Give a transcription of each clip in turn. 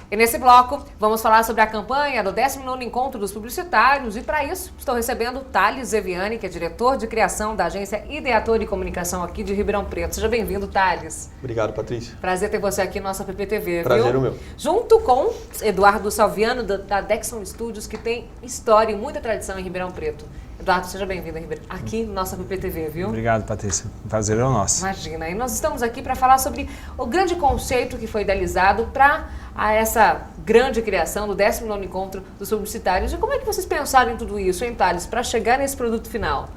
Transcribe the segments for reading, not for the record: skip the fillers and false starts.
E nesse bloco, vamos falar sobre a campanha do 19º Encontro dos Publicitários e, para isso, estou recebendo o Thales Eviani, que é diretor de criação da agência Ideator e Comunicação aqui de Ribeirão Preto. Seja bem-vindo, Thales. Obrigado, Patrícia. Prazer ter você aqui no nossa PPTV, Prazer viu? o meu. Junto com Eduardo Salviano, da Dexon Studios, que tem história e muita tradição em Ribeirão Preto. Eduardo, seja bem-vindo aqui no nossa PPTV, viu? Obrigado, Patrícia. O prazer é o nosso. Imagina. E nós estamos aqui para falar sobre o grande conceito que foi idealizado para essa grande criação do 19º Encontro dos Publicitários. E como é que vocês pensaram em tudo isso, hein, Thales, para chegar nesse produto final?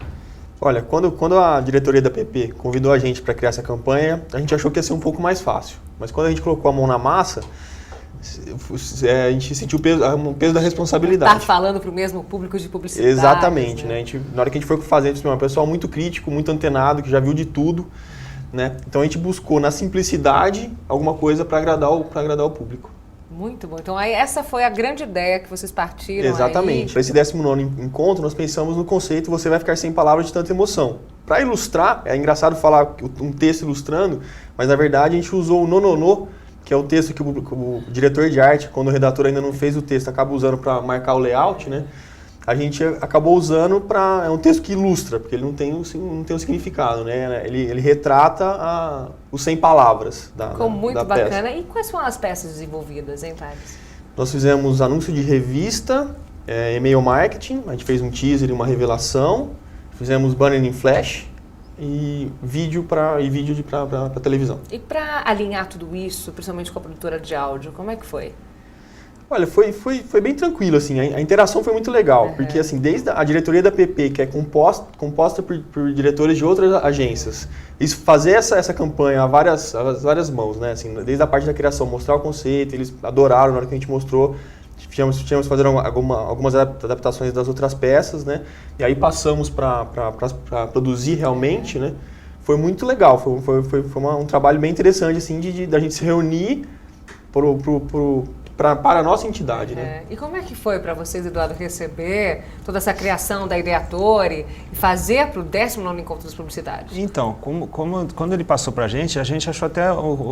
Olha, quando a diretoria da PP convidou a gente para criar essa campanha, a gente achou que ia ser um pouco mais fácil. Mas quando a gente colocou a mão na massa, a gente sentiu o peso da responsabilidade. Tá falando para o mesmo público de publicidade. Exatamente, né? Na hora que a gente foi fazer, a gente um pessoal muito crítico, muito antenado, que já viu de tudo, né? Então a gente buscou na simplicidade alguma coisa para agradar o público. Muito bom. Então aí essa foi a grande ideia que vocês partiram. Exatamente. Para esse 19º encontro, nós pensamos no conceito "Você vai ficar sem palavras de tanta emoção". Para ilustrar, é engraçado falar um texto ilustrando, mas na verdade a gente usou o nononô, que é o texto que o diretor de arte, quando o redator ainda não fez o texto, acaba usando para marcar o layout, né? A gente acabou usando é um texto que ilustra, porque ele não tem um significado, né? Ele retrata os 100 palavras da peça. Ficou muito bacana. E quais foram as peças desenvolvidas, hein, Thales? Nós fizemos anúncio de revista, e-mail marketing, a gente fez um teaser e uma revelação, fizemos banner em flash, e vídeo para televisão. E para alinhar tudo isso, principalmente com a produtora de áudio, como é que foi? Olha, foi bem tranquilo, assim, a interação foi muito legal, porque assim, desde a diretoria da PP, que é composta por diretores de outras agências, fazer essa campanha a várias mãos, né, assim, desde a parte da criação, mostrar o conceito, eles adoraram na hora que a gente mostrou. Tínhamos que fazer algumas adaptações das outras peças, né? E aí passamos para produzir realmente, né? Foi muito legal, foi um trabalho bem interessante, assim, da gente se reunir para a nossa entidade, né? E como é que foi para vocês, Eduardo, receber toda essa criação da Ideator e fazer para o 19º Encontro dos Publicitários? Então, quando ele passou para a gente achou até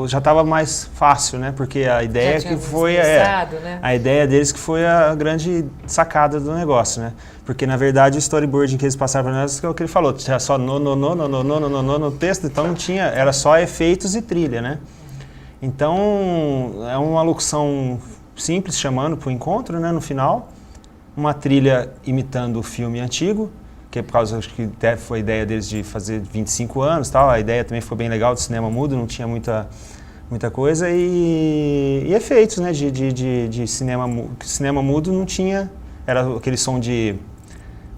já estava mais fácil, né? Porque a ideia que foi né? A ideia deles que foi a grande sacada do negócio, né? Porque na verdade o storyboarding que eles passaram para nós é o que ele falou, tinha só no texto, então não tinha, era só efeitos e trilha, né? Então, é uma locução simples, chamando para o encontro, né, no final. Uma trilha imitando o filme antigo, que é por causa, acho que foi a ideia deles de fazer 25 anos e tal. A ideia também foi bem legal, de cinema mudo, não tinha muita coisa. E efeitos, né, de cinema mudo não tinha, era aquele som de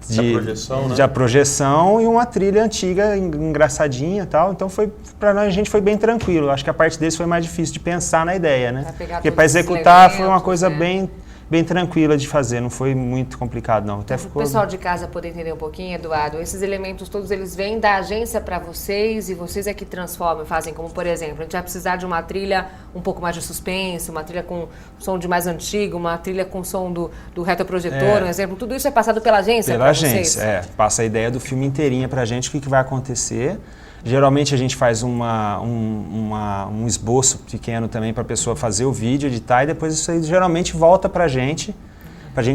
projeção, né? De projeção e uma trilha antiga, engraçadinha e tal. Então para nós a gente foi bem tranquilo. Acho que a parte deles foi mais difícil de pensar na ideia, né? Porque para executar foi uma coisa bem tranquila de fazer, não foi muito complicado não. Até ficou... O pessoal de casa poder entender um pouquinho, Eduardo, esses elementos todos eles vêm da agência para vocês e vocês é que transformam, fazem como, por exemplo, a gente vai precisar de uma trilha um pouco mais de suspense, uma trilha com som de mais antigo, uma trilha com som do retroprojetor, um exemplo, tudo isso é passado pela agência? Pela agência, passa a ideia do filme inteirinha pra gente, o que vai acontecer. Geralmente a gente faz um esboço pequeno também para a pessoa fazer o vídeo, editar, e depois isso aí geralmente volta para a gente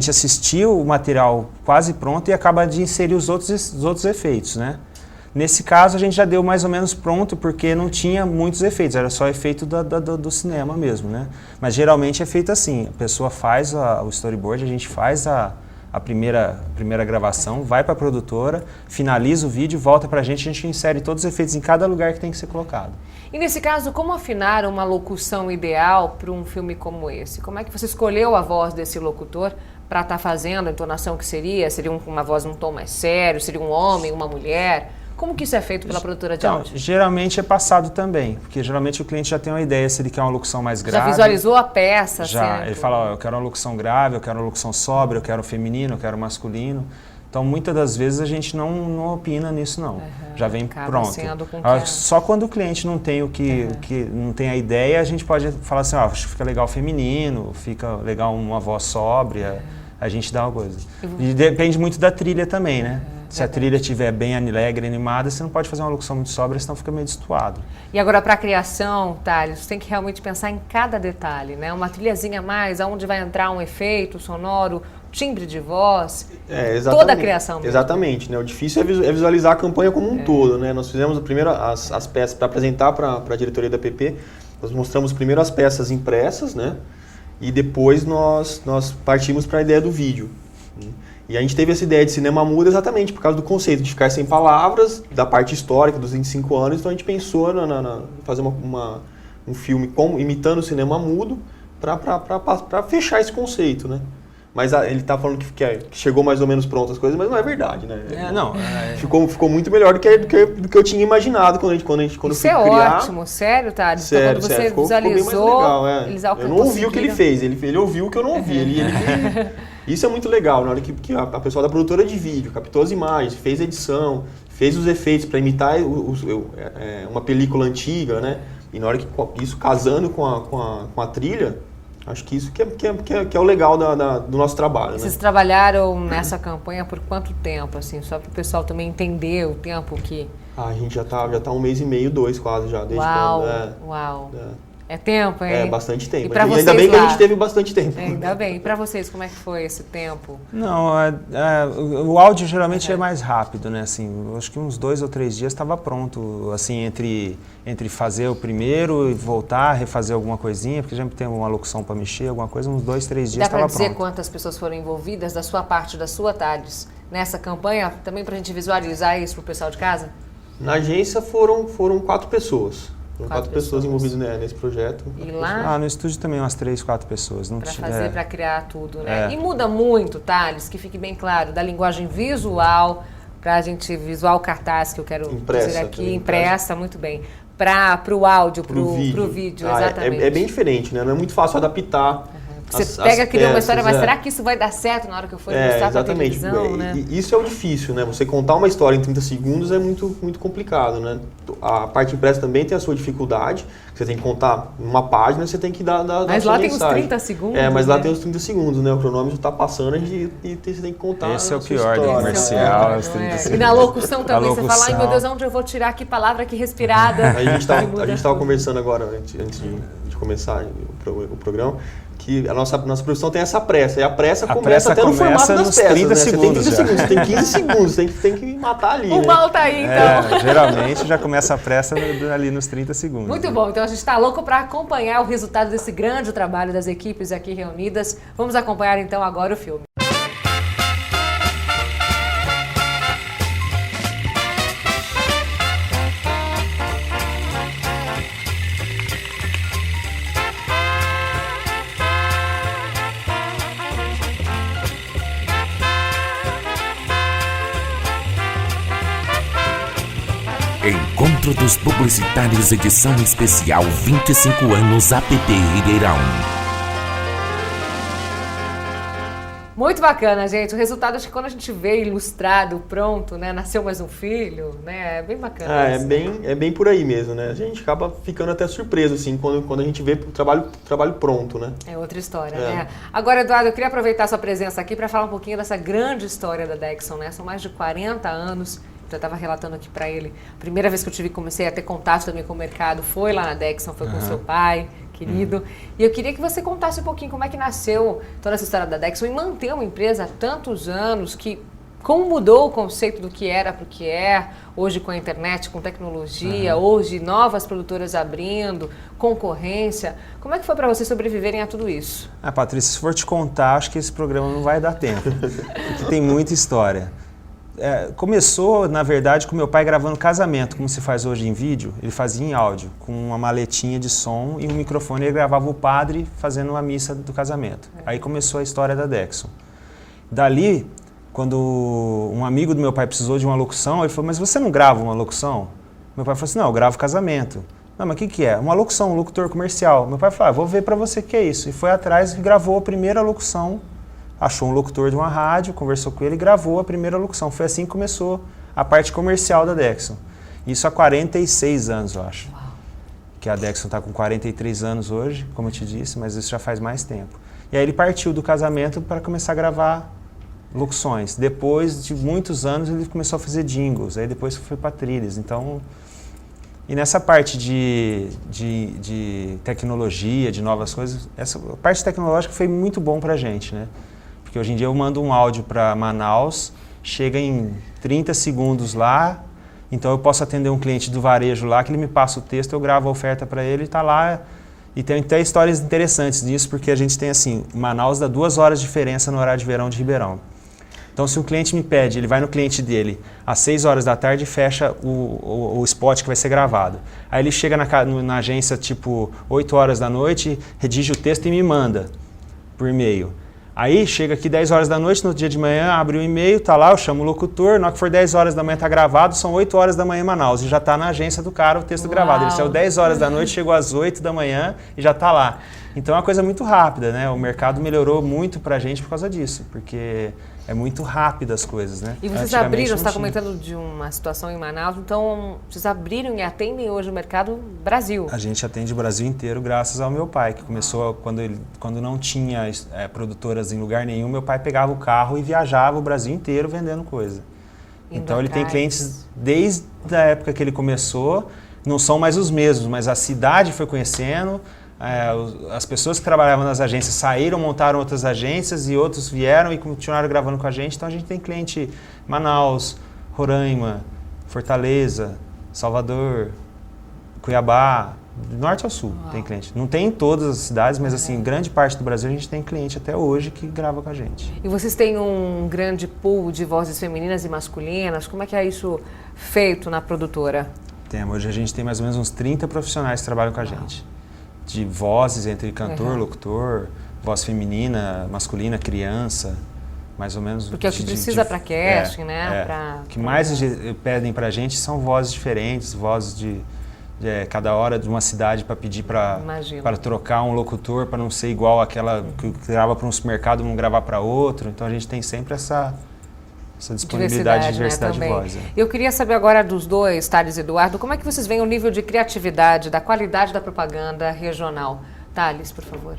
assistir o material quase pronto e acaba de inserir os outros efeitos, né? Nesse caso a gente já deu mais ou menos pronto porque não tinha muitos efeitos, era só efeito do cinema mesmo, né? Mas geralmente é feito assim, a pessoa faz o storyboard, a gente faz a primeira gravação, vai para a produtora, finaliza o vídeo, volta para a gente insere todos os efeitos em cada lugar que tem que ser colocado. E nesse caso, como afinar uma locução ideal para um filme como esse? Como é que você escolheu a voz desse locutor para estar fazendo a entonação que seria? Seria uma voz num tom mais sério? Seria um homem, uma mulher? Como que isso é feito pela produtora de áudio? Geralmente é passado também, porque geralmente o cliente já tem uma ideia se ele quer uma locução mais grave. Já visualizou a peça? Já, ele fala, eu quero uma locução grave, eu quero uma locução sóbria, eu quero feminino, eu quero masculino. Então, muitas das vezes a gente não opina nisso, não. Já vem pronto. Só quando o cliente não tem não tem a ideia, a gente pode falar assim, acho que fica legal feminino, fica legal uma voz sóbria, a gente dá uma coisa. E depende muito da trilha também, né? Se a trilha estiver bem alegre, animada, você não pode fazer uma locução muito sóbria, senão fica meio destoado. E agora, para a criação, Thales, você tem que realmente pensar em cada detalhe, né? Uma trilhazinha a mais, aonde vai entrar um efeito sonoro, timbre de voz, toda a criação mesmo. Exatamente, né? O difícil é visualizar a campanha como um todo, né? Nós fizemos primeiro as peças para apresentar para a diretoria da PP, nós mostramos primeiro as peças impressas, né? E depois nós partimos para a ideia do vídeo. E a gente teve essa ideia de cinema mudo exatamente por causa do conceito de ficar sem palavras, da parte histórica dos 25 anos. Então a gente pensou em fazer um filme imitando o cinema mudo para fechar esse conceito, né? Mas ele está falando que chegou mais ou menos pronto as coisas, mas não é verdade, né? Ficou muito melhor do que eu tinha imaginado quando eu fui criar. Isso é ótimo, sério, Thales? Sério, então, quando você ficou visualizou, bem mais legal, eles eu não ouvi o que ele fez, ele ouviu o que eu não ouvi. Isso é muito legal, na hora que a pessoa da produtora de vídeo captou as imagens, fez a edição, fez os efeitos para imitar uma película antiga, né? E na hora que isso casando com a trilha, acho que isso que é o legal do nosso trabalho. Vocês né? trabalharam nessa campanha por quanto tempo, assim, só para o pessoal também entender o tempo que... A gente já tá 1 mês e meio, 2 quase já, desde quando... Uau! É tempo, hein? É bastante tempo. E pra vocês ainda bem lá? que a gente teve bastante tempo. Ainda bem. E para vocês, como é que foi esse tempo? Não, o áudio geralmente é mais rápido, né? Assim, acho que uns 2 ou 3 dias estava pronto, assim, entre fazer o primeiro e voltar, refazer alguma coisinha, porque já tem uma locução para mexer, alguma coisa, uns 2, 3 dias estava pronto. Dá para dizer quantas pessoas foram envolvidas da sua parte, da sua, Thales, nessa campanha, também para a gente visualizar isso para o pessoal de casa? Na agência foram 4 pessoas. Foram 4 pessoas envolvidas nesse projeto. E lá? No estúdio também umas 3, 4 pessoas. Para fazer, para criar tudo, né? E muda muito, Thales, que fique bem claro, da linguagem visual, para a gente, visual cartaz, que eu quero dizer aqui, impressa, muito bem. Para o áudio, para o vídeo, exatamente. É bem diferente, né? Não é muito fácil adaptar. Você cria uma história, mas será que isso vai dar certo na hora que eu for mostrar para a televisão, né? Isso é o difícil, né? Você contar uma história em 30 segundos é muito, muito complicado, né? A parte impressa também tem a sua dificuldade. Você tem que contar uma página, você tem que dar mas lá tem uns 30 segundos. Mas lá tem uns 30 segundos, né? O cronômetro está passando e você tem que contar. Esse é o pior do comercial, os 30 segundos. E na locução também, você fala, ai meu Deus, onde eu vou tirar que palavra, que respirada. A gente estava conversando agora, antes de começar o programa, que a nossa profissão tem essa pressa. E a pressa começa até no formato das peças. 30 né? segundos você tem 30 segundos, você tem 15 segundos, tem que matar ali. O mal tá aí, então. Geralmente já começa a pressa ali nos 30 segundos. Muito bom, então a gente está louco para acompanhar o resultado desse grande trabalho das equipes aqui reunidas. Vamos acompanhar então agora o filme. Encontro dos Publicitários, edição especial 25 anos APP Ribeirão. Muito bacana, gente. O resultado, acho que quando a gente vê ilustrado, pronto, né? Nasceu mais um filho, né? É bem bacana. É bem por aí mesmo, né? A gente acaba ficando até surpreso, assim, quando a gente vê o trabalho pronto, né? É outra história, né? Agora, Eduardo, eu queria aproveitar a sua presença aqui para falar um pouquinho dessa grande história da Dexon, né? São mais de 40 anos. Eu estava relatando aqui para ele. A primeira vez que eu comecei a ter contato também com o mercado foi lá na Dexon, foi com seu pai, querido. E eu queria que você contasse um pouquinho como é que nasceu toda essa história da Dexon e manter uma empresa há tantos anos, como mudou o conceito do que era para o que é, hoje com a internet, com tecnologia, hoje novas produtoras abrindo, concorrência. Como é que foi para vocês sobreviverem a tudo isso? Patrícia, se for te contar, acho que esse programa não vai dar tempo, porque tem muita história. Começou, na verdade, com meu pai gravando casamento, como se faz hoje em vídeo. Ele fazia em áudio, com uma maletinha de som e um microfone. Ele gravava o padre fazendo a missa do casamento. Aí começou a história da Dexon. Dali, quando um amigo do meu pai precisou de uma locução, ele falou, mas você não grava uma locução? Meu pai falou assim, não, eu gravo casamento. Não, mas o que é? Uma locução, um locutor comercial. Meu pai falou, vou ver para você o que é isso. E foi atrás e gravou a primeira locução. Achou um locutor de uma rádio, conversou com ele e gravou a primeira locução. Foi assim que começou a parte comercial da Dexon. Isso há 46 anos, eu acho. Uau. Que a Dexon está com 43 anos hoje, como eu te disse, mas isso já faz mais tempo. E aí ele partiu do casamento para começar a gravar locuções. Depois de muitos anos ele começou a fazer jingles, aí depois foi para trilhas. Então, e nessa parte de tecnologia, de novas coisas, essa parte tecnológica foi muito bom para a gente, né? Porque hoje em dia eu mando um áudio para Manaus, chega em 30 segundos lá, então eu posso atender um cliente do varejo lá, que ele me passa o texto, eu gravo a oferta para ele e está lá. E tem até histórias interessantes disso, porque a gente tem assim, Manaus dá 2 horas de diferença no horário de verão de Ribeirão. Então se um cliente me pede, ele vai no cliente dele às 6 horas da tarde e fecha o spot que vai ser gravado. Aí ele chega na agência tipo 8 horas da noite, redige o texto e me manda por e-mail. Aí chega aqui 10 horas da noite, no dia de manhã, abre o e-mail, tá lá, eu chamo o locutor, na hora que for 10 horas da manhã tá gravado, são 8 horas da manhã em Manaus, e já tá na agência do cara o texto gravado. Ele saiu 10 horas da noite, chegou às 8 da manhã e já tá lá. Então é uma coisa muito rápida, né? O mercado melhorou muito pra gente por causa disso, porque é muito rápido as coisas, né? E vocês abriram, você está comentando de uma situação em Manaus, então vocês abriram e atendem hoje o mercado Brasil. A gente atende o Brasil inteiro graças ao meu pai, que começou quando não tinha produtoras em lugar nenhum, meu pai pegava o carro e viajava o Brasil inteiro vendendo coisa. Então ele tem clientes desde a época que ele começou, não são mais os mesmos, mas a cidade foi conhecendo. As pessoas que trabalhavam nas agências saíram, montaram outras agências e outros vieram e continuaram gravando com a gente. Então a gente tem cliente em Manaus, Roraima, Fortaleza, Salvador, Cuiabá, do norte ao sul tem cliente. Não tem em todas as cidades, mas assim, grande parte do Brasil a gente tem cliente até hoje que grava com a gente. E vocês têm um grande pool de vozes femininas e masculinas? Como é que é isso feito na produtora? Hoje a gente tem mais ou menos uns 30 profissionais que trabalham com a gente. De vozes entre cantor, locutor, voz feminina, masculina, criança, mais ou menos. Porque é o que precisa para casting, né? O que mais pedem para a gente são vozes diferentes, vozes de cada hora de uma cidade para pedir para trocar um locutor, para não ser igual àquela que grava para um supermercado, não gravar para outro. Então a gente tem sempre essa disponibilidade de diversidade de voz. Eu queria saber agora dos dois, Thales e Eduardo, como é que vocês veem o nível de criatividade, da qualidade da propaganda regional? Thales, por favor.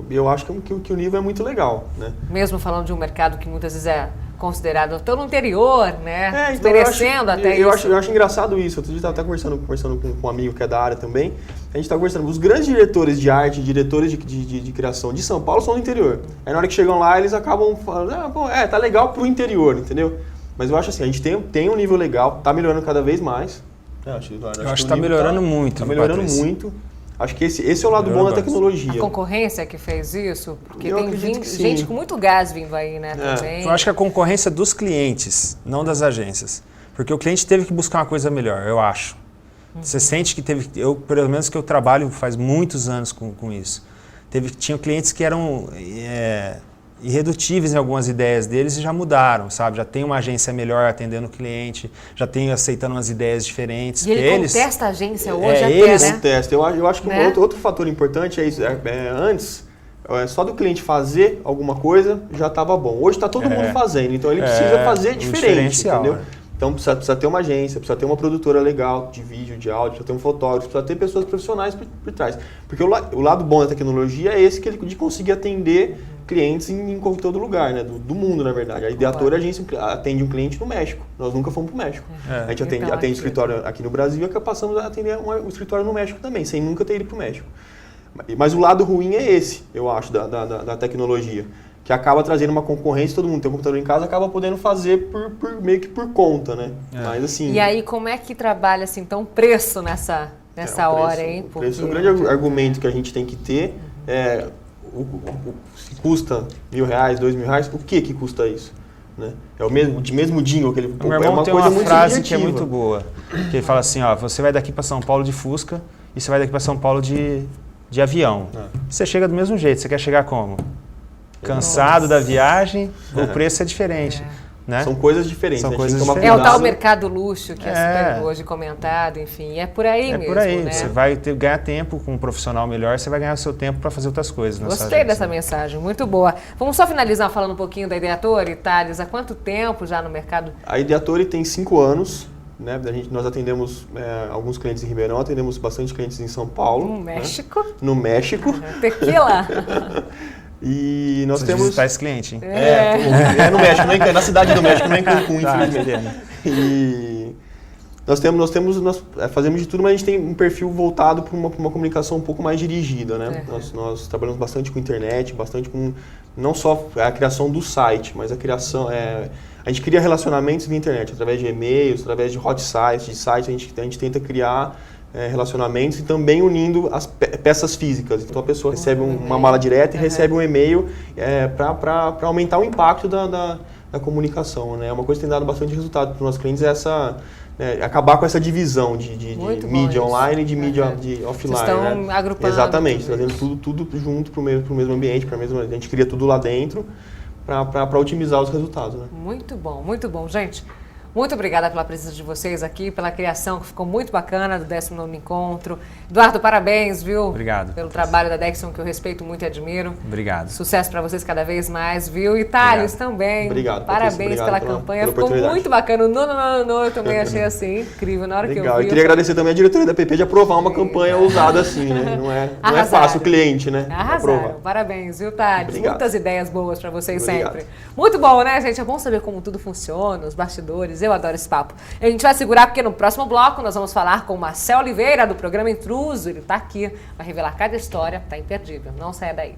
Eu acho que o nível é muito legal, né? Mesmo falando de um mercado que muitas vezes é considerado tão no interior, né? Então Merecendo até isso. Eu acho engraçado isso. Outro dia eu estava até conversando com um amigo que é da área também. A gente está conversando. Os grandes diretores de arte, diretores de criação de São Paulo são do interior. Aí na hora que chegam lá, eles acabam falando, tá legal pro interior, entendeu? Mas eu acho assim, a gente tem um nível legal, tá melhorando cada vez mais. Eu acho que está melhorando muito. Está melhorando muito. Acho que esse é o lado bom da tecnologia. A concorrência que fez isso? Porque tem gente com muito gás vindo aí, né? Também. Eu acho que a concorrência dos clientes, não das agências. Porque o cliente teve que buscar uma coisa melhor, eu acho. Você sente que pelo menos que eu trabalho faz muitos anos com isso. Tinha clientes que eram irredutíveis em algumas ideias deles e já mudaram, sabe? Já tem uma agência melhor atendendo o cliente, já tem aceitando umas ideias diferentes. E ele contesta a agência hoje até, eles né? contestam. Eu acho que outro fator importante é isso. Antes, só do cliente fazer alguma coisa já estava bom. Hoje está todo mundo fazendo, então ele precisa fazer diferente, entendeu? Então precisa ter uma agência, precisa ter uma produtora legal de vídeo, de áudio, precisa ter um fotógrafo, precisa ter pessoas profissionais por trás. Porque o lado bom da tecnologia é esse de conseguir atender clientes em todo lugar, né? Do mundo, na verdade. A Ideator, a agência atende um cliente no México. Nós nunca fomos para o México. A gente atende escritório aqui no Brasil e passamos a atender um escritório no México também, sem nunca ter ido para o México. Mas o lado ruim é esse, eu acho, da tecnologia. Que acaba trazendo uma concorrência, todo mundo tem um computador em casa, acaba podendo fazer meio que por conta, né? Mas assim... E aí, como é que trabalha, assim, então, o preço nessa hora, hein? O grande argumento que a gente tem que ter é... se custa R$1.000, R$2.000, o que custa isso? Né? É o mesmo jingle que ele... O meu irmão tem uma frase que é muito boa, que ele fala assim, você vai daqui para São Paulo de Fusca e você vai daqui para São Paulo de avião. Você chega do mesmo jeito, você quer chegar como? Cansado da viagem, o preço é diferente. Né? São coisas diferentes. É o tal mercado luxo que é super hoje comentado, enfim. É por aí mesmo. É por aí. Né? Você vai ganhar tempo com um profissional melhor, você vai ganhar o seu tempo para fazer outras coisas. Gostei dessa mensagem, muito boa. Vamos só finalizar falando um pouquinho da Ideator, Thales. Há quanto tempo já no mercado? A Ideator tem 5 anos. Né? Nós atendemos alguns clientes em Ribeirão, atendemos bastante clientes em São Paulo. No México. No México. Tequila. E nós Preciso temos... visitar esse cliente, hein? É no México, não é na cidade do México, não é em Cancún, Tá, infelizmente. E nós fazemos de tudo, mas a gente tem um perfil voltado para uma comunicação um pouco mais dirigida, né? Nós trabalhamos bastante com internet, bastante com não só a criação do site, mas a criação... a gente cria relacionamentos via internet, através de e-mails, através de hot sites, de sites, a gente tenta criar relacionamentos e também unindo as peças físicas. Então a pessoa recebe uma mala direta e recebe um e-mail para aumentar o impacto da comunicação, né? Uma coisa que tem dado bastante resultado para os nossos clientes acabar com essa divisão de mídia online e de mídia offline. Vocês estão né? agrupando. Exatamente, trazendo tudo junto para o mesmo ambiente, a gente cria tudo lá dentro para otimizar os resultados. Né? Muito bom, gente. Muito obrigada pela presença de vocês aqui, pela criação que ficou muito bacana do 19º encontro. Eduardo, parabéns, viu? Obrigado. Pelo trabalho da Dexon, que eu respeito muito e admiro. Obrigado. Sucesso para vocês cada vez mais, viu? E Thales também. Obrigado. Parabéns pela campanha. Ficou muito bacana. Eu também achei assim, incrível na hora que eu vi. Eu queria agradecer também a diretoria da PP de aprovar uma campanha ousada assim, né? Não é fácil o cliente, né? Arrasaram. Parabéns, viu, Thales? Obrigado. Muitas ideias boas para vocês Obrigado. sempre. Muito bom, né, gente? É bom saber como tudo funciona, os bastidores. Eu adoro esse papo. A gente vai segurar porque no próximo bloco nós vamos falar com o Marcel Oliveira, do programa Intruso. Ele está aqui, vai revelar cada história, tá imperdível. Não saia daí.